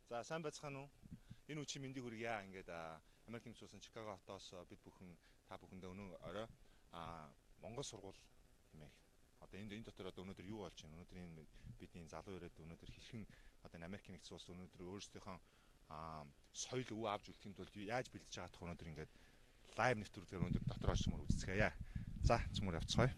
За сайн байцгаана уу? Энэ үчи мэндийг хүргье. Ингээд Америкийн цусан Чикаго хотоос бид бүхэн та бүхэндээ өнөө орой Монгол сургууль хэмээх одоо энэ дотор одоо өнөөдөр юу болж байна? Өнөөдөр энэ бидний залуу ирээд өнөөдөр хэрхэн одоо энэ Америкийн нэгдсэн улс өнөөдөр өөрсдийнхөө соёл өв авч үлдэхийн тулд яаж бэлдэж байгаа тухай өнөөдөр ингээд лайв нэвтрүүлгээр өнөөдөр дотор очиж мөр үзцгээе. За цөмөр явцгаая.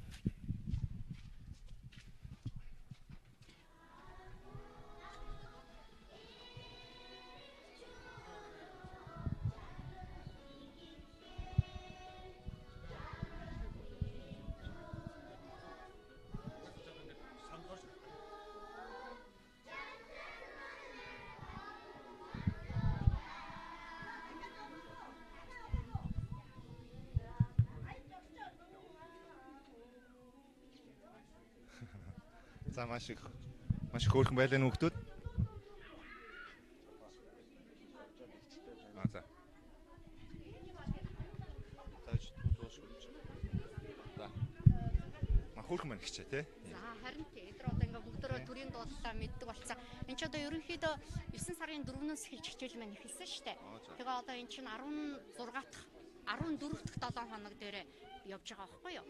За маш их хөөрхөн байлаа нөхдөд. За. Хөөрхөн байна гэчээ тий. За харин тий. Эдгээр одоо ингээ бүгдөө төрийн дуудалтаа мэддэг болцсон. Энд ч одоо ерөнхийдөө 9 сарын 4-өөс эхэлж хичээл маань эхэлсэн шүү дээ. Тэгээ одоо эн чинь 14 дахь 7 хоног дээр явж байгаа байхгүй юу?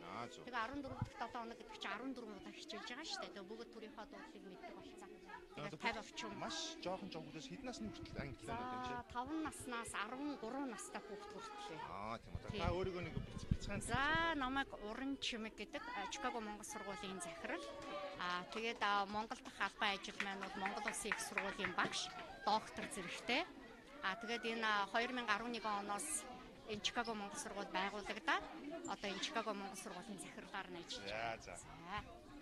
Тэгээ 14 дахь 7 хоног гэдэг чинь 14 удаа хичээлж байгаа шүү дээ. Тэгээ бүгд төрийнхөө дуудлыг мэддэг болцсон. Тэгээ 50 орчим. Маш жоохон хүүхдээс хэдэн насны хүртэл англи хэлээр байна чи? 5 наснаас 13 настай хүүхд хүртэл. Тийм үү. Та өөрийгөө нэг бяцхан. За намайг Уран Чимэг гэдэг Чикаго Монгол сургуулийн захирал. Тэгээд Монгол дахь албан ажил маань бол Монгол Улсын их сургуулийн багш, доктор зэрэгтэй. Тэгээд энэ 2011 оноос энэ Чикаго Монгол сургууль байгуулагдаад одоо энэ Чикаго Монгол сургуулийн захиралаар нь ажиллаж байна. За.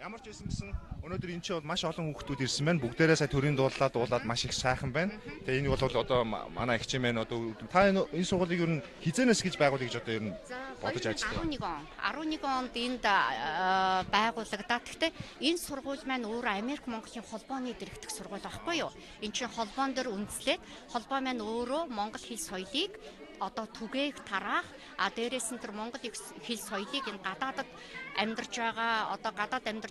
Ямар ч байсан гэсэн өнөөдөр энэ чинь бол маш олон хүүхдүүд ирсэн байна. Бүгдээрээ сая төрийн дуулаад маш их сайхан байна. Тэгээ энэ бол одоо манай хичээмэн одоо та энэ сургуулийг ер нь хизэнээс гэж байгуулъя гэж одоо ер нь бодож ажилладаг. 11 онд энд байгуулагдаад. Гэхдээ энэ сургууль маань өөр Америк Монголын холбооны дэргэдэх сургууль байхгүй юу? Энэ чинь холбоон дээр үндэслээд холбоо маань өөрөө монгол хэл соёлыг одоо түгээх тараах дээрээс нь тэр монгол хэл соёлыг энэ гадаадад амьдарч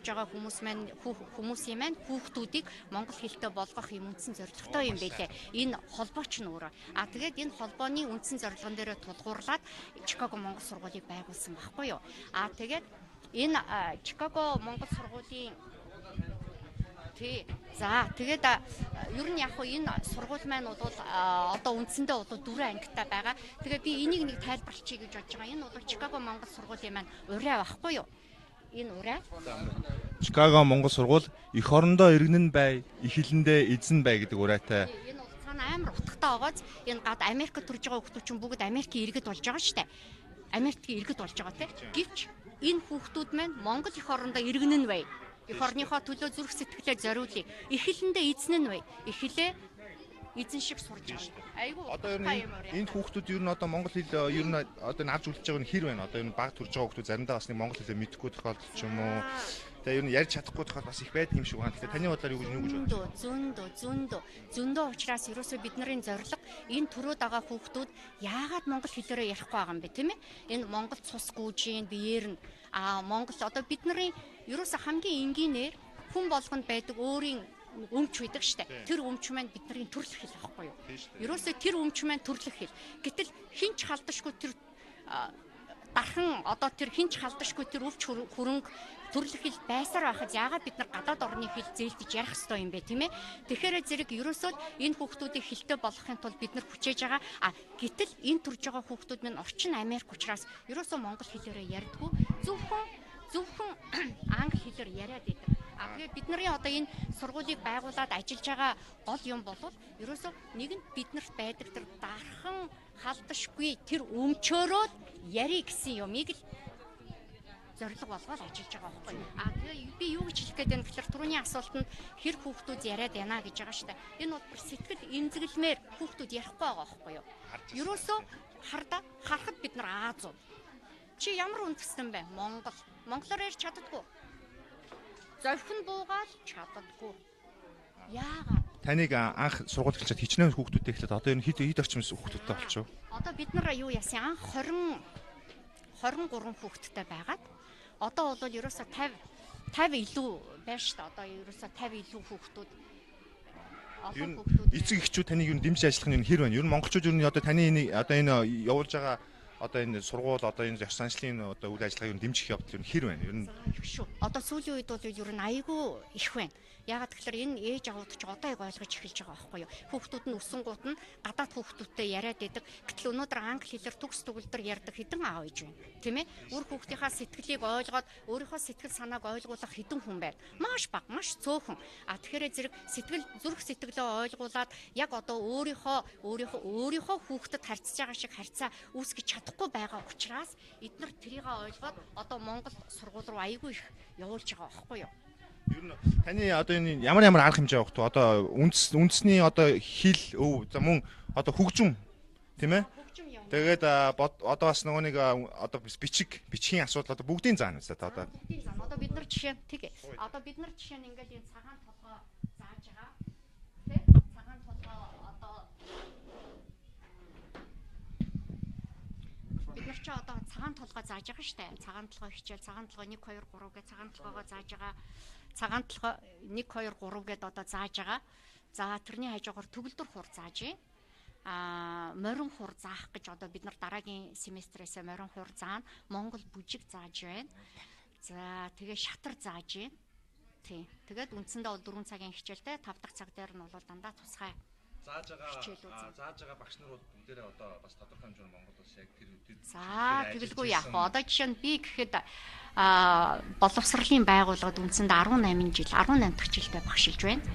байгаа хүмүүсийн маань хүүхдүүдийг монгол хэлтэй болгох юм үндсэн зорилготой юм байлээ. Энэ холбооч нь өөрөө. Тэгээд энэ холбооны үндсэн зорилгон дээр тулгуурлаад Чикаго Монгол сургуулийг байгуулсан байхгүй юу? Тэгээд энэ Чикаго Монгол сургуулийн тэгээд ер нь яг хөө энэ сургууль маань бол одоо үндсэндээ одоо 4 ангитай байгаа. Тэгээ би энийг нэг тайлбарлачих гэж бодож байгаа. Энэ бол Чикаго Монгол сургуулийн маань ураа байхгүй юу? Энэ ураа. Чикаго Монгол сургууль эх орондоо иргэн нь бай, их хэлэндээ эзэн бай гэдэг ураатай. Энэ бол цаана амар утгатай байгааз энэ гад Америкт төрж байгаа хүүхдүүд чинь бүгд Америкийн иргэд болж байгаа шүү дээ. Америкийн иргэд болж байгаа те. Гэвч энэ хүүхдүүд маань Монгол эх орондоо иргэн нь бай. Эх орныхоо төлөө зүрх сэтгэлээ зориулъя. Их хэлэндээ эзэн нь бай. Их хэлээ эзэн шиг сурж байгаа. Айгуу. Одоо ер нь энэ хүүхдүүд ер нь одоо монгол хэл ер нь одоо авч үлдэж байгаа нь хэр байна? Одоо ер нь баг төрж байгаа хүүхдүүд заримдаа бас нэг монгол хэлээ мэдэхгүй тохиолдол ч юм уу. Тэгээ ер нь ярьж чадахгүй тохиол бас их байдаг юм шиг байна. Тэгээ таны бодлоор юу гэж бодож байна? Зөндөө учраас ерөөсөө бидний зорилго энэ төрөөд байгаа хүүхдүүд яагаад монгол хэлээрээ ярихгүй байгаа юм бэ, тийм ээ? Энэ монгол цус гүйжийн биеэр нь монгол одоо бидний ерөөсөө хамгийн энгийнээр хүн болгонд байдаг өөрийн өмч байдаг штэ. Тэр өмч маань бидний төрөлх хэл аахгүй юу? Ерөөсөө тэр өмч маань төрөлх хэл. Гэтэл хинч халдашгүй тэр дархан одоо тэр хинч халдашгүй тэр өвч хөрөнгө төрөлх хэл байсаар байхад яагаад бид нар гадаад орны хэл зээлдэж ярих ёстой юм бэ, тийм ээ? Тэгэхээр зэрэг ерөөсөө энэ хүүхдүүдийг хэлтэй болгохын тулд бид нар хүчээж байгаа. Гэтэл энэ төрж байгаа хүүхдүүд минь орчин Америк учраас ерөөсөө монгол хэлээрээ ярьдаггүй. Зөвхөн англи хэлээр яриад байдаг. Тэгээд бидний одоо энэ сургуулийг байгуулад ажиллаж байгаа гол юм бол ерөөсөө нэг нь биднэрт байдаг тэр дархан халдашгүй тэр өмчөөрөө яри гэсэн юмыг л зорилго болгоод ажиллаж байгаа байхгүй. Тэгээ би юу гэж хэлэх гээд байна гэхээр түрүүний асуултанд хэр хүүхдүүд яриад байна гэж байгаа шүү дээ. Энэ бол сэтгэл эмзэглэмээр хүүхдүүд ярихгүй байгаа байхгүй юу? Ерөөсөө харахад бид нар Азуу. Чи ямар үндэстэн бэ? Монголоор ярьж чаддаггүй. Зовхон буугаад чаддаггүй. Яагаад? Таныг анх сургууль хэлчихэд хичнээн хүүхдүүдтэй эхлээд одоо энэ хэд орчим хүүхдүүдтэй болчихв? Одоо бид нар юу яасан? Анх 23 хүүхдтэй байгаад одоо бол ерөөсө 50 илүү байна шүү дээ. Одоо ерөөсө 50 илүү хүүхдүүд Ер нь эцэг эхчүүд таныг ер нь дэмжиж ажиллах нь хэр байна? Ер нь монголчууд ер нь одоо таны энэ явуулж байгаа одоо энэ сургууль одоо энэ ёс заншлын одоо үйл ажиллагааг ер нь дэмжих явдал ер нь хэр байна? Ер нь шүү. Одоо сүүлийн үед бол ер нь айгүй их байна. Ягаад гэхээр энэ ээж аваад ч одоо яг ойлгож эхэлж байгаа байхгүй юу. Хүүхдүүд нь өсөнгууд нь гадаад хүүхдүүдтэй яриад байдаг. Гэтэл өнөөдөр англи хэлээр төгс төгөлдөр ярьдаг хэдэн аав ээж байна. Тийм ээ? Үр хүүхдийнхаа сэтгэлийг ойлгоод өөрийнхөө сэтгэл санааг ойлгуулах хэдэн хүн байна. Маш бага, маш цөөхөн. Тэгэхээр зэрэг зүрх сэтгэлээ ойлгуулад яг одоо өөрийнхөө хүүхдэд харьцаж байгаа шиг харьцаа үүсгэж чадахгүй байгаа учраас эдгээр тэрийг ойлгоод одоо Монгол сургууль руу аягүй их явуулж байгаа байхгүй юу. Ер нь таны одоо энэ ямар арга хэмжээ авах вэ? Одоо үндэсний одоо хил за мөн одоо хөгжим тийм ээ? Тэгээд одоо бас нөгөө нэг одоо бичгийн асуудал одоо бүгдийн заана үстэй одоо. Бүгдийн заана. Одоо бид нар жишээ тэгээ. Одоо бид нар жишээ нь ингээд энэ цагаан толгой зааж байгаа. Тэ? Цагаан толгой одоо бид нар ч одоо цагаан толгой зааж байгаа штэ. Цагаан толгой хичээл цагаан толгой 1 2 3 гэж цагаан толгойгоо зааж байгаа. Цагаан толгой 1 2 3 гэд одоо зааж байгаа. За тэрний хажуугаар төгөлдөр хур зааж байна. Морин хур заах гэж одоо бид нар дараагийн семестрээс морин хур заана. Монгол бүжиг зааж байна. За тэгээ шатар зааж байна. Тий. Тэгээд үндсэндээ бол 4 цагийн хичээлтэй 5 дахь цаг дээр нь бол дандаа тусгай зааж байгаа багш нар бол бүгдээрээ одоо бас тодорхой хэмжээгээр Монгол улс яг тэр за тэгэлгүй яах вэ? Одоо жишээ нь би гэхэд боловсролын байгууллагад үндсэндээ 18 жил 18 дахь жилдээ багшилж байна.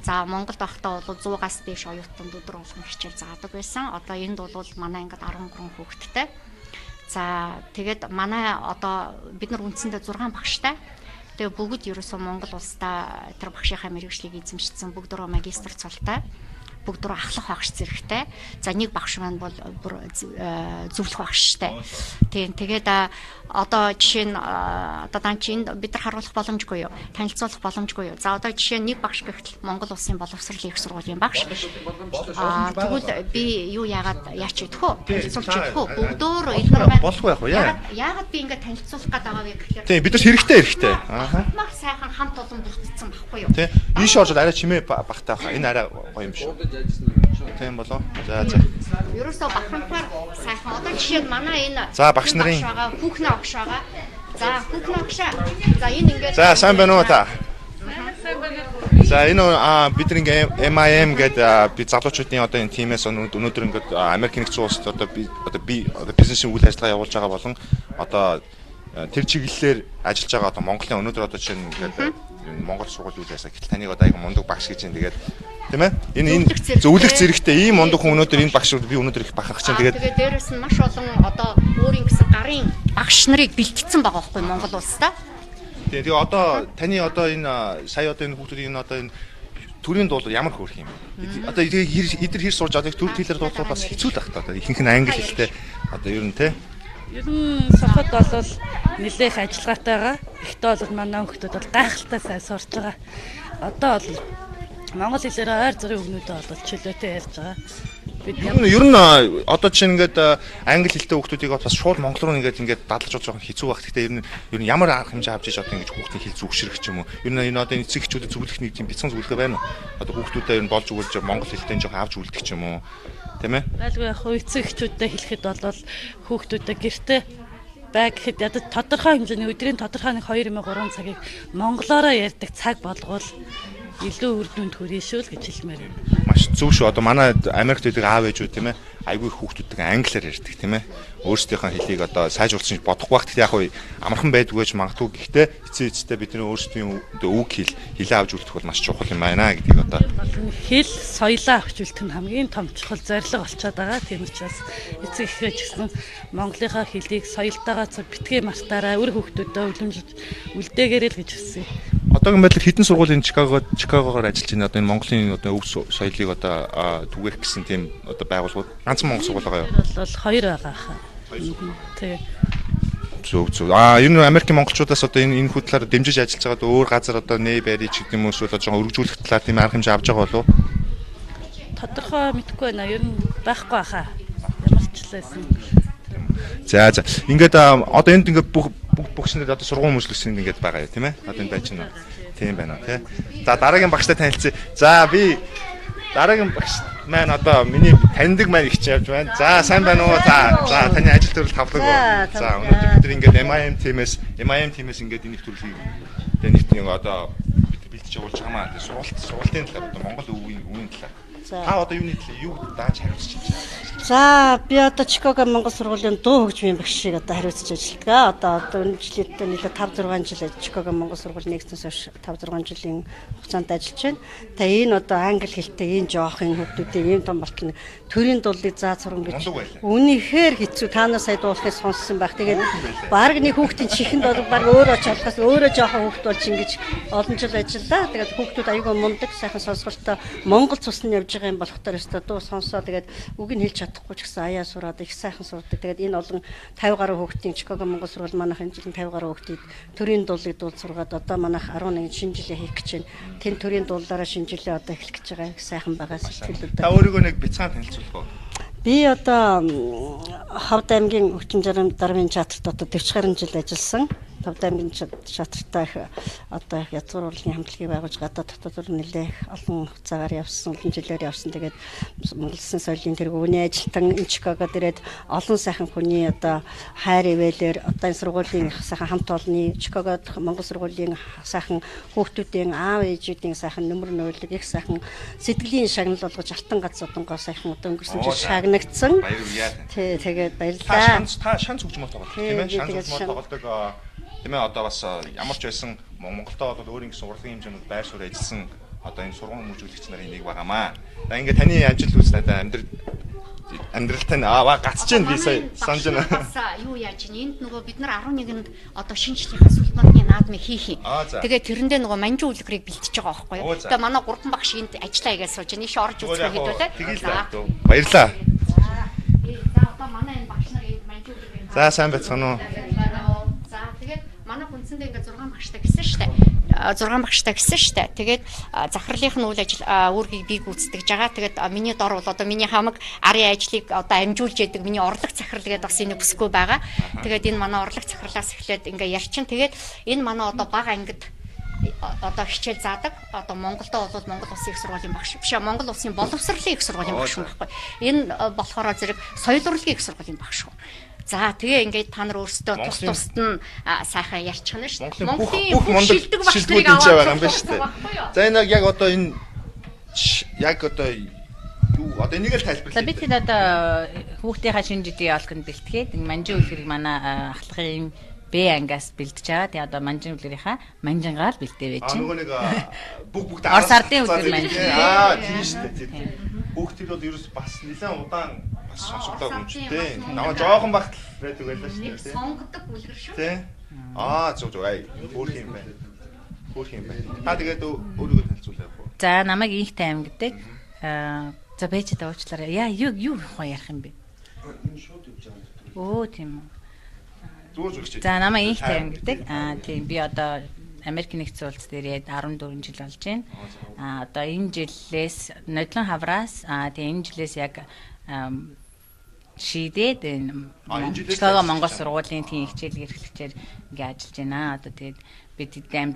За Монголд байхдаа бол 100-аас дээш оюутанд өдөр болгон хичээл заадаг байсан. Одоо энд бол манай ингээд 13 хүүхэдтэй. За тэгээд манай одоо бид нар үндсэндээ 6 багштай. Тэгээ бүгд ерөөсөө Монгол улстай тэр багшийнхаа мэргэжлийг эзэмшсэн бүгд рүү магистр цолтой. Бүгд рүү ахлах багш зэрэгтэй. За нэг багш маань бол зөвлөх багштай. Тийм тэгээд одоо жишээ нь одоо данчин бид нар харуулах боломжгүй юу? Танилцуулах боломжгүй юу? За одоо жишээ нь нэг багш гэхэл Монгол улсын боловсролын их сургуулийн багш. Тэгвэл би юу яач идэх үү? Танилцуулж идэх үү? Бүгдөө эдгээр болохгүй яах вэ? Яагаад би ингээд танилцуулах гээд байгаа вэ гэхээр тийм бид нар хэрэгтэй. Маш сайхан хамт олон бүрдсэн баггүй юу? Тийм. Ийш орж арай чимээ багтаа хаа. Энэ арай гоё юм шүү. Тийм болоо. За. Ерөөсөө баханхаар сайхан одоо жишээ нь манай энэ за багш нарын хүүхнээ багш байгаа. За хүүхнээ багш. За энэ ингээд за сайн байна уу та? За энэ бид нэг MIM гэдэг би залуучуудын одоо энэ тимээс өнөөдөр ингээд Америк нэгдсэн улсад одоо би бизнесийн үйл ажиллагаа явуулж байгаа болон одоо тэр чиглэлээр ажиллаж байгаа одоо Монголын өнөөдөр одоо жишээ нь ингээд Монгол сургуулийн үйл ажиллагаа гэтэл таныг одоо аяга мундаг багш гэж юм тэгээд тийм ээ энэ зөвлөх зэрэгтэй ийм мундаг хүн өнөөдөр энэ багш би өнөөдөр их бахарх чинь тэгээд дээрэс нь маш олон одоо өөрийн гэсэн гарын багш нарыг бэлтгэсэн байгаа байхгүй Монгол улстай. Тэгээ одоо таны одоо энэ сая одоо энэ хүүхдүүдийн одоо энэ төрийн дуулууд ямар хөөрх юм бэ? Одоо эдгээр хэр сурж одоо төр хэлээр дуулах бас хэцүү л байх та. Одоо ихэнх нь англи хэлтэй одоо ер нь те. Ер нь сурахад бол нэлээх ажиллагаатай байгаа. Ихтэй бол манай хүүхдүүд бол гайхалтай сайн сурж байгаа. Одоо бол монгол хэлээр ойр зүрийн өгнүүдээ бол чөлөөтэй ярьж байгаа. Бид ер нь одоо чинь ингээд англи хэлтэй хүүхдүүдийг бас шууд монгол руу ингээд дадлж байгаа хэцүү байх. Гэхдээ ер нь ямар арга хэмжээ авч иж одоо ингээд хүүхдийн хэл зүгшрэх ч юм уу. Ер нь энэ одоо эцэг эхчүүдэд зөвлөх нэг тийм бяцхан зөвлөгөө байна уу? Одоо хүүхдүүдэд ер нь болж өгүүлж монгол хэлтэй жоох авч үлдэх ч юм уу. Тийм ээ. Байлгүй яг эцэг эхчүүдэд хэлэхэд бол хүүхдүүдэд гэртээ баг гэхэд ядаж тодорхой хэмжээний өдрийн тодорхой нэг 2-3 цагийг монголоор ярьдаг цаг болгоул илүү үр дүнд хүрэх шүү л гэж хэлмээр байна. Маш зөв шүү. Одоо манай Америкт байдаг аав ээжүүд тийм ээ айгүй хүүхдүүдтэй англиар ярьдаг тийм ээ. Өөрсдийнхөө хэлийг одоо сайжруулсан ч бодохгүй байх. Яг уу амархан байдгүй гэж магадгүй. Гэхдээ эцээ бидний өөрсдийн үг хэлээ авч үлдэх бол маш чухал юм байна гэдгийг одоо хэл соёлоо авч үлдэх нь хамгийн том чухал зорилго болчиход байгаа. Тийм учраас эцэг эхээ ч гэсэн Монголынхаа хэлийг соёлтойгоо битгий мартаараа үр хүүхдүүдэд үлэмжиж үлдээгээрэй л гэж хүсье. Одоогийн байдлаар хэдэн сургуулийн Чикагогоор ажиллаж байна. Одоо энэ Монголын одоо өв соёлыг одоо түгээх гэсэн тийм одоо байгууллагууд ганцхан Монгол сургууль байгаа юу? Бол 2 байгаа хаа. Тэгээ. Зөв. Энэ Америкийн монголчуудаас одоо энэ хөтлөөр дэмжиж ажиллаж байгаа өөр газар одоо нэй байрыг ч гэдэг юм уу эсвэл жоохон өргөжүүлэх талаар тийм арга хэмжээ авч байгаа болов уу? Тодорхой мэдэхгүй байна. Ер нь байхгүй хаа. Ямар ч лээсэн. За. Ингээд одоо энд ингээд бүх шинээр одоо сургууль мөслөсөн ингээд байгаа юм тийм ээ. Одоо энэ байж байна. Тийм байна тий. За дараагийн багштай танилцъя. За би Дараагийн багш маань одоо миний таньдаг маань их ч явж байна. За сайн байна уу? За таны ажил төрөл тавлаг. За өнөөдөр бид ингээд MIM тиймээс ингээд энэ их төрлийг нэг одоо бид бэлтэж явуулж байгаа маа. Сургалтын талаар одоо Монгол өвгийн талаар. Та одоо юуны талаар юу дааж хариуцж байна? За би одоо Чикаго Монгол сургуулийн дуу хөгжмийн багш шиг одоо хариуцж ажилладаг. Одоо энэ жилийн нэлээд 5-6 жил Чикаго Монгол сургуулийн нэгдсэнээс хойш 5-6 жилийн хугацаанд ажиллаж байна. Тэгээ энэ одоо англи хэлтэй энэ жоохын хүмүүсийн ийм том болтол төрийн дуулыг зааж сурган гэж үнэхээр хэцүү. Танаас сая дуулахыг сонссон байх. Тэгээд баг нэг хүүхдийн чихэнд бол баг өөрөө чалхаас өөрөө жоохон хүүхд болж ингэж олон жил ажиллаа. Тэгээд хүүхдүүд аюулгүй мундаг сайхан сонсголтой Монгол цусны явж байгаа юм болохтой өстой дуу сонсоо тэгээд үг нь хэлж чадахгүй ч гэсэн аяа сураад их сайхан сурдаг. Тэгээд энэ олон 50 гаруй хүүхдийн Чикаго Монгол сургууль манайх энэ жилийн 50 гаруй хүүхдийг төрийн дуулыг дуулж сургаад одоо манайх 11 шинэ жилээ хийх гэж байна. Тэн төрийн дуулаараа шинэ жилээ одоо эхлэх гэж байгаа. Их сайхан байгаа сэтгэлүүд. Та өөрийгөө нэг бяцхан танилцуулах уу? Би одоо Ховд аймгийн Өвчин дармын театрт одоо 40 гаруй жил ажилласан. Ховд аймгийн театртай одоо язгуур урлагийн хамтлагийг байгуулж гадаад дотоод нэлээх олон хугацаагаар явсан, олон жилээр явсан. Тэгээд Монгол Улсын соёлын тэргүүний ажилтан энэ Чикагод ирээд олон сайхан хүний одоо хайр ивэлэр одоо энэ сургуулийн сайхан хамт олонны Чикагод Монгол сургуулийн сайхан хүүхдүүдийн аав ээжүүдийн сайхан нөмөр нөөлөг их сайхан сэтгэлийн шагнал болгож алтан гац одонгоо сайхан одоо өнгөрсөн жил шагнагдсан. Тий, тэгээд баярлалаа. Та шанс хөгжмөл тоглох тийм ээ. Шанс хөгжмөл тоглодог тийм ээ одоо бас ямар ч байсан Монголдо бол өөр ингэсэн урлагийн хэмжээнд байр суурь ажилласан одоо энэ сургууль хүмүүжүүлэгч нарын нэг байгаамаа. За ингээд таны ажил үс надаа амьдралтай гацж जैन би сая санаж байна. Бас юу яаж ин энд нөгөө бид нар 11-нд одоо шинжлэхийн султманы наадмыг хийх юм. Тэгээд тэрэндээ нөгөө манжин үлгэрийг бэлтэж байгаа байхгүй юу. Тэгээд манай 3 багш энд ажиллаа игээ сууж байна. Иш орж үзэх хэдүүлээ. Баярлаа. За одоо манай энэ багш нар энд манжин үлгэрийг. За сайн байцгаана уу. За тэгээд манай хүнсэндээ ингээд 6 багштай гэсэн штэ. 6 багштай гэсэн штэ. Тэгээд захирлынх нь үйл ажил үүргийг би гүйцэтгэж байгаа. Тэгээд миний дор бол одоо миний хамаг арын ажлыг одоо амжуулж яадаг миний орлог захирал гэдэг бас энийг бүсгүй байгаа. Тэгээд энэ манай орлог захирлаас эхлээд ингээ ярьчин. Тэгээд энэ манай одоо бага ангид одоо хичээл заадаг. Одоо Монголдо бол Монгол Улсын их сургуулийн багш биш. Монгол Улсын боловсролын их сургуулийн багш байхгүй. Энэ болохоор зэрэг соёл урлагийн их сургуулийн багш. За тэгээ ингээд та нар өөрсдөө тус тусад нь сайхан ярьчих нь шүү дээ. Монголын бүх шилдэг багшдыг аваад байгаа юм байна шүү дээ. За энэ яг одоо энэ яг одоо юу одоо энийг л тайлбарлая. Би тэр одоо хүүхдийнхаа шинэ жилийн олгонд бэлтгээд манжин үлгэрийг манай ахлагын Б ангиас бэлдэж байгаа. Тэгээ одоо манжин үлгэрийнхаа манжингаар бэлдээ байж байна. Нөгөө нэг бүгд Орос ардын үлгэр манжин. Тийм шүү дээ. Хүүхдүүд бол ерөөс бас нэлээд удаан бас сонсогдоод юм шүү дээ. Намаа жоохон багт байдаг байлаа шүү дээ. Сонгодог үлгэр шүү. Тий. Зүг ай. Хөөх юм байна. Хөөх юм байна. Та тэгээд өөрийгөө танилцуулъя яах вэ? За намайг Инхтэй аймаг гэдэг. За бэжэд уучлаарай. Яа юу ярих юм бэ? Шууд явж байгаа. Оо тийм үү. Зүгээр. За намайг Инхтэй аймаг гэдэг. Тийм би одоо Америкийн нэгдсэн улс дээр 14 жил болж байна. Одоо энэ жилээс нодлон хавраас тэгээ энэ жилээс яг шийдээд Чикаго Монгол сургуулийн тийм хичээл эрхлэгчээр ингээ ажиллаж байна. Одоо тэгээд бид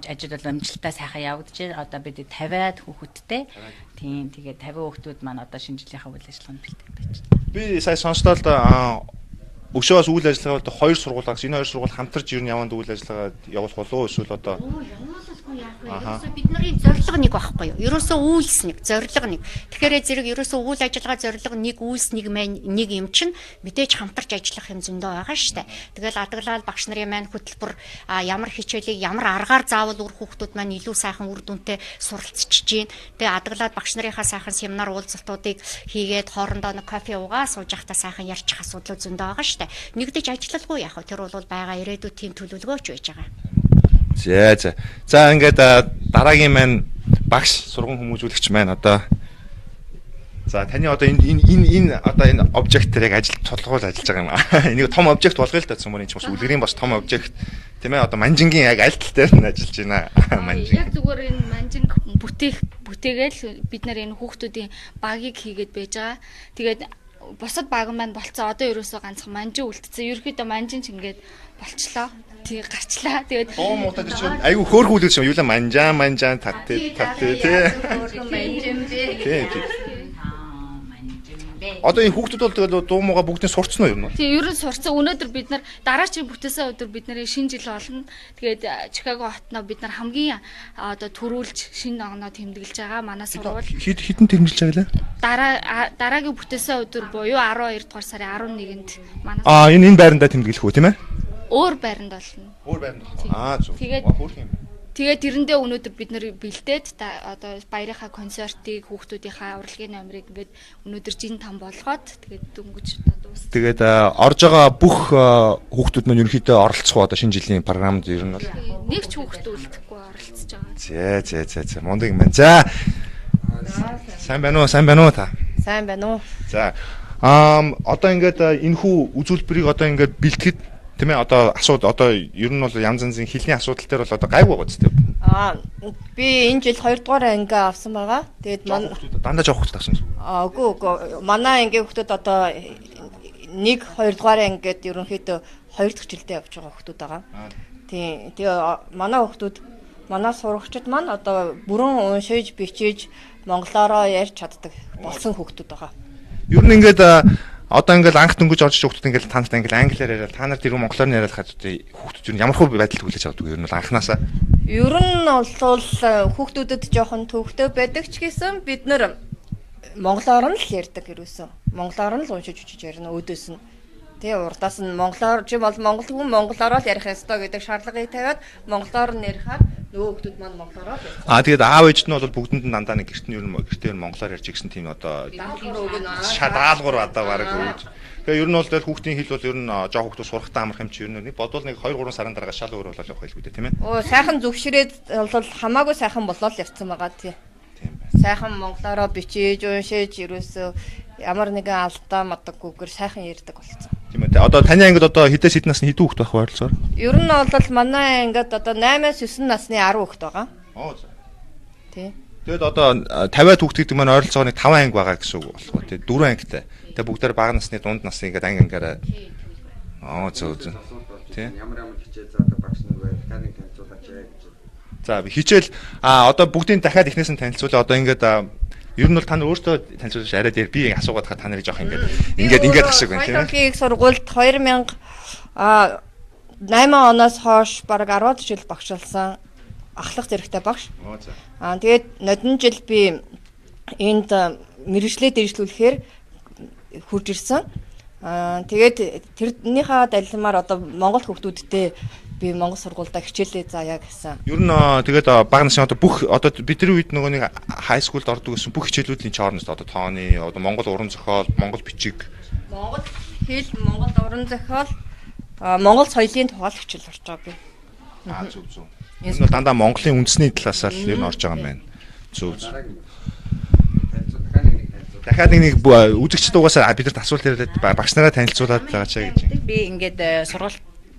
ажил бол амжилттай сайхан явагдаж байна. Одоо бид 50-аад хүүхэдтэй. Тийм тэгээд 50 хүүхдүүд маань одоо шинэ жилийнхаа үйл ажиллагаанд бэлтгэж байна. Би сая сонслоо өшөөс үйл ажиллагаа одоо хоёр сургуулиас энэ хоёр сургууль хамтарч ер нь яванд үйл ажиллагаа явуулах болов уу эсвэл одоо явуулахгүй яах вэ? Ерөөсөө бидний зорилго нэг байхгүй юу? Ерөөсөө үйлс нэг, зорилго нэг. Тэгэхээр зэрэг ерөөсөө үйл ажиллагаа зорилго нэг, үйлс нэг юм чинь мэдээж хамтарч ажиллах юм зөндөө байгаа штэ. Тэгэл адаглал багш нарын маань хөтөлбөр ямар хичээлийг ямар аргаар заавал үр хүүхдүүд маань илүү сайхан үр дүнтэй суралцж чинь. Тэгээ адаглал багш нарынхаа сайхан семинар уулзалтуудыг хийгээд хоорондоо нэг кофе уугаа сууж явахдаа сайхан ярьчих асуудал зөндөө байгаа штэ. Нэгдэж ажиллалгүй яах вэ? Тэр бол байгаа ирээдүйд тийм төлөвлөгөөч байж байгаа. За ингээд дараагийн маань багш сургууль хүмүүжүүлэгч маань одоо за таны одоо энэ одоо энэ обжектээр яг ажил тулгуул ажиллаж байгаа юм аа. Энийг том обжект болгоё л да цөмөрийн ч бас үлгэрийн бас том обжект тийм ээ одоо манжингийн яг аль тал дээр нь ажиллаж байна. Манжин. Яг зүгээр энэ манжинг бүтээгээл бид нар энэ хүүхдүүдийн багийг хийгээд байж байгаа. Тэгээд бусад баг маань болцсон. Одоо ерөөсөө ганцхан манжин үлдсэн. Ерөөхдөө манжин ч ингээд болчлоо. тий гарчлаа. Тэгээд дуу муудад чинь айгүй хөөрхөн үлдэж юм. Юу л манжаан тат тий. Одоо энэ хүүхдүүд бол тэгээд дуу мууга бүгдийг сурцсан уу юм уу? Тий, ер нь сурцсан. Өнөөдөр бид нар дараачийн бүтээсэн өдөр бид нарын шинэ жил болно. Тэгээд Чикаго хотноо бид нар хамгийн одоо төрүүлж шинэ огноо тэмдэглэж байгаа. Манай сургууль хитэн тэмдэглэж байгаа лээ? Дараагийн бүтээсэн өдөр буюу 12 дугаар сарын 11-нд манай энэ байрандаа тэмдэглэх үү тийм ээ? Өөр байранд болно. Өөр байранд болно. Зөв. Тэгээд тэрэндээ өнөөдөр бид нэр бэлдээд одоо баярынхаа концертыг хүүхдүүдийнхаа урлагийн номерыг ингээд өнөөдөр жин там болгоод тэгээд дөнгөж дуусна. Тэгээд орж байгаа бүх хүүхдүүд мань ерөнхийдөө оролцох одоо шинэ жилийн програмд ер нь бол нэг ч хүүхд үлдэхгүй оролцож байгаа. Зэ мундаг юм байна. За. Сайн байна уу та? Сайн байна уу. За. Одоо ингээд энэ хүү үзүүлбэрийг одоо ингээд бэлтгэхэд тийм ээ одоо одоо ер нь бол янз янзын хэлний асуудал дээр бол одоо гайгүй байгаа ч тийм. Би энэ жил 2 дугаар анги авсан байгаа. Тэгээд дандаа жоох хүүхэд авсан юм. Үгүй. Манай ангийн хүүхдүүд одоо 1 2 дугаар анги гээд ерөнхийдөө 2 дахь жилдээ явж байгаа хүүхдүүд байгаа. Тийм. Тэгээ манай хүүхдүүд манай сурагчид маань одоо бүрэн уншиж бичиж монголоор ярьж чаддаг болсон хүүхдүүд байгаа. Ер нь ингээд одоо ингээд анх дөнгөж орж иж хүүхдүүд ингээд тантай ингээд англиар яриад та нар тэр монголоор яриад хаад хүүхдүүд ер нь ямар хөө байдалд хүлээж авдаг ер нь бол анханасаа. Ер нь бол хүүхдүүдэд жоохон төвхтэй байдаг ч гэсэн бид нэр монголоор нь л ярьдаг ерөөсөн. Монголоор нь л уншиж бичиж ярина өөдөөс нь. Тэгээ урдаас нь монголоор чи бол монгол хүн монголоор л ярих ёстой гэдэг шаардлагыг тавиад монголоор нь ярихаар нөгөө хүүхдүүд маань монголоор л. Тэгээд аав ээж нь бол бүгдэнд нь дандаа нэг гэртний гэртээр монголоор ярьж ирсэн тийм одоо шадаалгуур одоо бараг өгч. Тэгээ ер нь бол хүүхдийн хэл бол ер нь жоо хүүхдүүд сурахтаа амарх юм чи ер нь бодвол нэг 2 3 сарын дараа шал өөр болол явах байлгүй дээ тийм ээ. Сайхан зөвшрээд бол хамаагүй сайхан болоо л явцсан байгаа тий. Сайхан монголоор бичиж уншиж ерөөсөө ямар нэгэн алдаа мадаггүйгээр сайхан ярьдаг болсон. Тийм ээ. Одоо таны ангид одоо хэдээс хэдэн насны хэдэн хүүхэд байх вэ ойлцоор? Ер нь бол манай ангид одоо 8-9 насны 10 хүүхэд байгаа. За. Тий. Тэгэд одоо 50-аад хүүхэд гэдэг маань ойролцоогоо нэг 5 анги байгаа гэсэн үг болох тий. 4 ангитай. Тэгээ бүгдээр бага насны дунд насны ингээд ангиараа. Зөв. Тий. Ямар хичээл заадаг багш нар байл таныг танилцуулаач гэж. За би хичээл одоо бүгдийг дахиад эхнээс нь танилцуулаа. Одоо ингээд ер нь бол та нар өөртөө танилцуулж арай дээр би асуугаад та нарыг жоох ингээд ашиг байна тийм ээ. Хоёрын сургуульд 2008 оноос хойш бараг 10 жил багшилсан ахлах зэрэгтэй багш. Тэгээд нодон жил би энд мэргэжлээ дэржлүүлэхээр хурж ирсэн. Тэгээд тэрнийхээ далилмаар одоо Монгол хүүхдүүдтэй би Монгол сургуультай хичээлээ заая гэсэн. Ер нь тэгээд бага насны одоо бүх одоо бидний үед нөгөө нэг хай скулд ордог гэсэн бүх хичээлүүдийн чорноос одоо тооны одоо Монгол уран зохиол, Монгол бичиг, Монгол хэл, Монгол уран зохиол, Монгол соёлын тухай хичээл орж байгаа би. Зөв. Энэ бол дандаа Монголын үндэсний талаас л ер нь орж байгаа юм байна. Зөв. Дахиад нэг үзэгчд угаасаа бидэрт асуулт яриад багш нараа танилцуулаад байгаа ч гэж. Би ингээд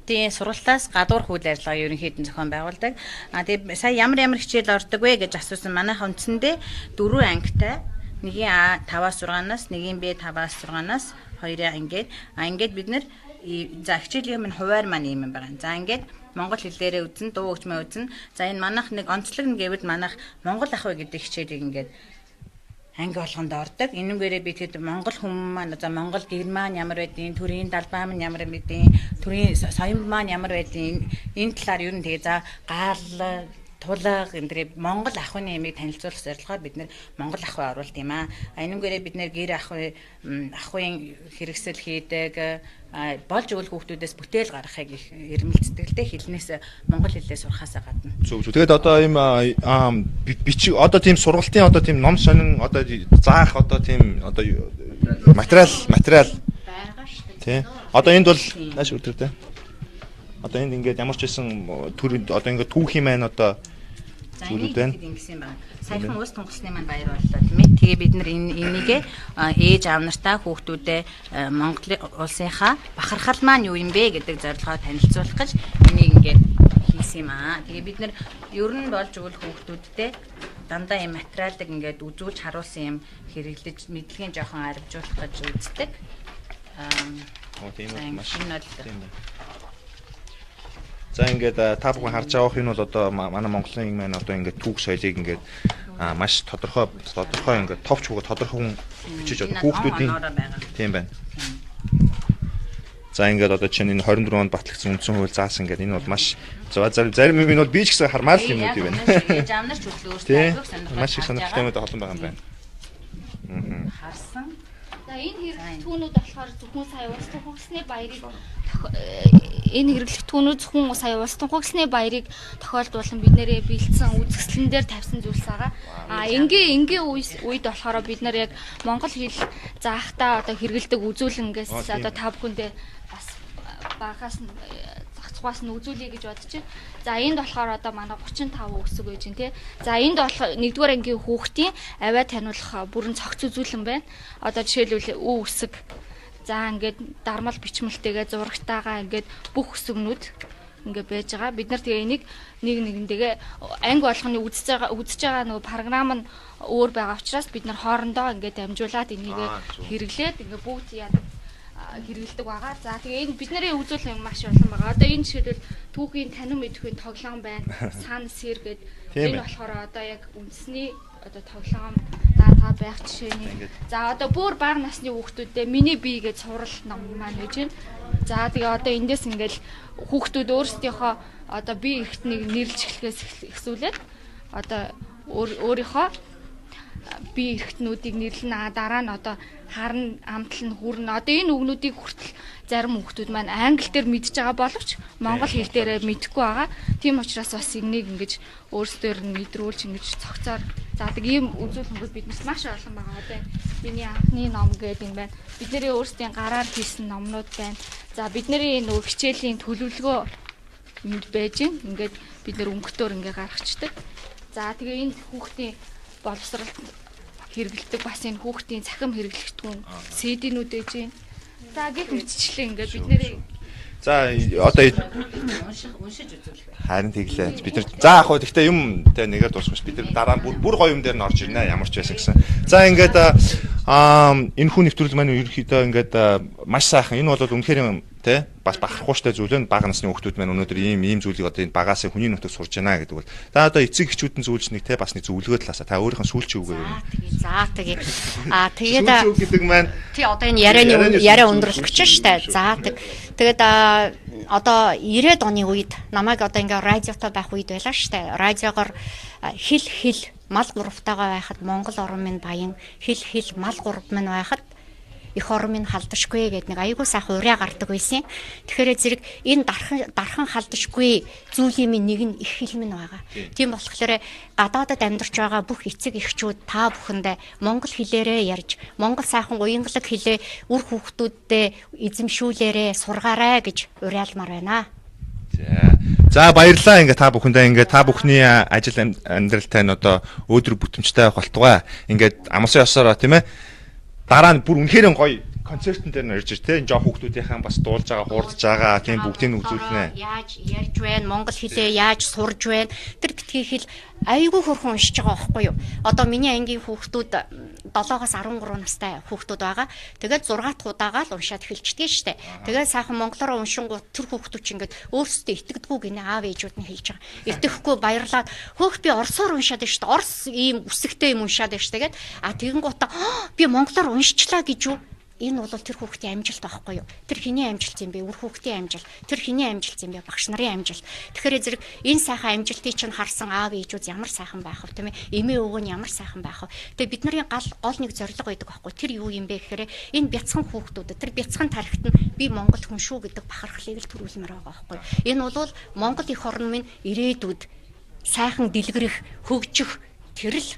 сургалтаас гадуур үйл ажиллагаа ерөнхийдөө зохион байгуулдаг. Тэгээд сая ямар хичээл ордог вэ гэж асуусан манайха үндсэндээ 4 ангитай. Нэгийн А 5-аас 6-наас, нэгийн Б 5-аас 6-наас 2 ангид. Ингээд бид нэр за хичээлийн минь хуваар маань юм байна. За ингээд монгол хэлээрээ үзэн, дуу хөгжмөө үзэн. За энэ манайх нэг онцлог нь гэвэл манайх монгол ах вэ гэдэг хичээлийг ингээд анги болгонд ордог. Энүүгээрээ би тэгэд монгол хүмүүс маань за монгол гэр маань ямар байдیں, төрийн далбаа маань ямар байдیں, төрийн соён маань ямар байдیں. Энэ талаар ер нь тэгээ за гал тулга энэ монгол ахуйны ямиг танилцуулах зорилгоор бид нэр монгол ахуй оруулт юм аа. Энүүгээрээ бид нэр гэр ахуйн хэрэгсэл хийдэг, болж өгөх хүүхдүүдээс бүтээл гаргахыг эрмэлздэг л дээ хэлнээс монгол хэлээ сурахаасаа гадна. Зөв. Тэгээд одоо ийм бичиг одоо тийм сургалтын одоо тийм ном сонин одоо заах одоо тийм одоо материал байгаа шүү дээ. Тий. Одоо энд бол нааш өдөр дээ. Одоо энд ингээд ямар ч байсан төр одоо ингээд түүх юм байна одоо зүйлүүд байна. Ингэсэн байна. Саяхан уус тунгалсны маань баяр боллоо тийм ээ. Тэгээ бид нар энийг ээж аав нартаа хүүхдүүдээ Монголын улсынхаа бахархал маань юу юм бэ гэдэг зорилгоор танилцуулах гэж энийг ингээд хийсэн юм аа. Тэгээ бид нар ер нь болж өгөх хүүхдүүдтэй дандаа юм материалыг ингээд үзүүлж харуулсан юм хэрэглэж мэдлэгийн жоохон арвжуулах гэж үздэг. Тийм үү маш. За ингээд та бүхэн харж байгаа энэ бол одоо манай Монголын маань одоо ингээд түүх соёлыг ингээд маш тодорхой ингээд товч бөгөөд тодорхой бичиж одоо хүүхдүүдийн тийм байна. За ингээд одоо чинь энэ 24 онд батлагдсан үндсэн хууль заасан ингээд энэ бол маш зарим юм нь бол би ч гэсэн хармаар л юмнууд юм байна. Ээж аав нар ч өөрсдөө маш их сонирхолтой юмуд олон байгаа юм байна. Харсан. За энэ хэрэглэгдэхүүнүүд болохоор зөвхөн сая улс тунхагласны баярыг энэ хэрэглэгдэхүүнүүд зөвхөн сая улс тунхагласны баярыг тохиолдуулан бид нэрээ бэлдсэн үзэсгэлэн дээр тавьсан зүйлс байгаа. Энгийн үед болохоор бид нар яг монгол хэл заахтаа одоо хэрэгэлдэг үзүүлэнгээс одоо та бүхэндээ бас багаас нь зохицгоос нь үзүүлье гэж бодож байна. За энд болохоор одоо манай 35 өсөг байж байна тий. За энд болохоор 1-р ангийн хүүхдийн аваа таниулах бүрэн цогц үзүүлэн байна. Одоо жишээлбэл өв өсөг. За ингээд дармал бичмэлтэйгээ зурагтайгаа ингээд бүх өсөгнүүд ингээд байж байгаа. Бид нар тэгээ энийг нэгэндээ анги болгоны үзэж байгаа нөгөө програм нь өөр байгаа учраас бид нар хоорондоо ингээд дамжуулаад энийг хэрэглээд ингээд бүгд яадаг хэрэгэлдэг байгаа. За тэгээ энэ бидний үзүүлэх юм маш олон байгаа. Одоо энэ жишээлбэл түүхийн танин мэдхийн тоглоом байна. Сан сэр гээд энэ болохоор одоо яг үндэсний одоо тоглоом даатаа байх жишээний. За одоо бүр бага насны хүүхдүүдээ миний бие гэж сурал ном маань гэж байна. За тэгээ одоо эндээс ингээл хүүхдүүд өөрсдийнхөө одоо бие эрхтнийг нэрлж эхлэхээс эхсүүлээд одоо өөрийнхөө бие эрхтнүүдийг нэрлэнэ. Дараа нь одоо харна, амтал нь хүрнэ. Одоо энэ үгнүүдийг хүртэл зарим хүүхдүүд маань англи дээр мэдж байгаа боловч монгол хэл дээрээ мэдэхгүй байгаа. Тийм учраас бас энийг ингэж өөрсдөр нь мэдрүүлж ингэж цогцоор заадаг ийм үзүүлэлтүүд биднээс маш олон байгаа. Одоо миний анхны ном гэдэг юм байна. Бидний өөрсдийн гараар хийсэн номнууд байна. За бидний нөгөө хичээлийн төлөвлөгөө энд байж гин. Ингээд бид нэр өнгөтөөр ингээ гаргацдаг. За тэгээ энэ хүүхдийн боловсролд хэрэгэлдэг бас энэ хүүхдийн цахим хэрэглэгдэхүүн CD-нүүд ээж байна. За гэх мэтчлээ ингээд бид нэр за одоо уншиж үзүүлэх. харин тэглээ. Бид нар за яг хөө гэхдээ юм тэ нэгээр дуусгах бид нар дараа нь бүр гоё юм дээр нь орж ирнэ ямар ч байсан гэсэн. За ингээд энэ хүн нэвтрүүлэг маань ерөнхийдөө ингээд маш сайхан. Энэ бол үнэхээр тэ бас бахархууштай зүйл нь бага насны хүүхдүүд маань өнөөдөр ийм зүйлийг одоо энэ багаас хүний нутагт сурж байна гэдэг бол. Та одоо эцэг эхчүүдэн зөвлөж нэг тэ бас нэг зөвлөгөө талаасаа та өөрийнх нь сүүлчийн үгээ юм. За тэгээ. Тэгээд гэдэг маань тий одоо энэ яриа өндөрлөх гэж штэ. За тэгээд одоо 90-ад оны үед намайг одоо ингээ радиотой байх үед байлаа штэ. Радиогоор хэл мал гуравтайгаа байхад Монгол орн минь баян хэл мал гурав минь байхад их орн минь халдашгүй гэдэг нэг аягүй сайхан ураа гардаг байсан. Тэгэхээр зэрэг энэ дархан халдашгүй зүйлийн минь нэг нь их хэл минь байгаа. Тийм болохоор гадаадад амьдарч байгаа бүх эцэг эхчүүд та бүхэндээ монгол хэлээрээ ярьж, монгол сайхан уянгалаг хэлээ үр хүүхдүүддээ эзэмшүүлээрээ сургаарай гэж уриалмаар байна. За баярлалаа ингээ та бүхэндээ ингээ та бүхний ажил амьдралтай нь одоо өөдрөг бүтэмжтэй байх болтугай. Ингээд амсан ёсороо тийм ээ. Дараа нь бүр үнэхээр гоё концертн дээр нь ирж тэ энэ жоох хүүхдүүдийнхэн бас дуулж байгаа, хурдж байгаа тийм бүгдийг нь үзүүлнэ. Яаж ярьж байна, монгол хэлээ яаж сурж байна. Тэр битгий хэл айгүй хөрхөн уншиж байгаа байхгүй юу? Одоо миний ангийн хүүхдүүд 7-аас 13 настай хүүхдүүд байгаа. Тэгээд 6 дахь удаагаа л уншаад эхэлчихдэг штэ. Тэгээд сайхан монголоор уншингууд тэр хүүхдүүд ч ингээд өөрсдөө итгэдэггүй гинэ аав ээжүүд нь хэлж байгаа. Итгэхгүй баярлаад хөөх би орсоор уншаад байна штэ. Орс ийм үсэгтэй юм уншаад байна штэ. Тэгэн гутаа би монголоор уншчлаа гэж юу? Энэ бол тэр хүүхдийн амжилт байхгүй юу? Тэр хэний амжилт юм бэ? Үр хүүхдийн амжилт. Тэр хэний амжилт юм бэ? Багш нарын амжилт. Тэгэхээр зэрэг энэ сайхан амжилтыг чинь харсан аав ээжүүд ямар сайхан байх вэ, тийм ээ? Эмээ өвгөө нь ямар сайхан байх вэ? Тэгээ бидний гол нэг зорилго байдаг байхгүй. Тэр юу юм бэ гэхээр энэ бяцхан хүүхдүүдэд тэр бяцхан тархит нь би Монгол хүн шүү гэдэг бахархлыг л төрүүлмээр байгаа байхгүй. Энэ бол Монгол их орн минь ирээдүйд сайхан дэлгэрэх, хөгжих тэр л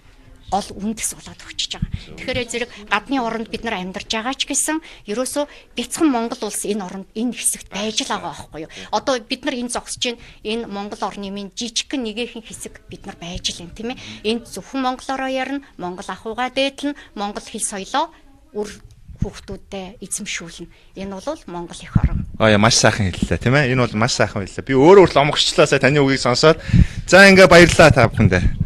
гол үндэс болоод өгчөж байгаа. Тэгэхээр зэрэг гадны оронд бид нар амьдарч байгаа ч гэсэн ерөөсөө бяцхан Монгол улс энэ оронд энэ хэсэгт байж л байгаа байхгүй юу. Одоо бид нар энэ зогсож байна. Энэ Монгол орны минь жижигхэн нэгэн хэсэг бид нар байж л байна тийм ээ. Энд зөвхөн монголоор ярина, монгол ахуйгаа дээдлэн, монгол хэл соёлоо үр хүүхдүүдэд эзэмшүүлнэ. Энэ бол Монгол их орн. Маш сайхан хэллээ тийм ээ. Энэ бол маш сайхан хэллээ. Би өөрөө л омгорчлаа сая таны үгийг сонсоод. За ингээ баярлалаа та бүхэндээ.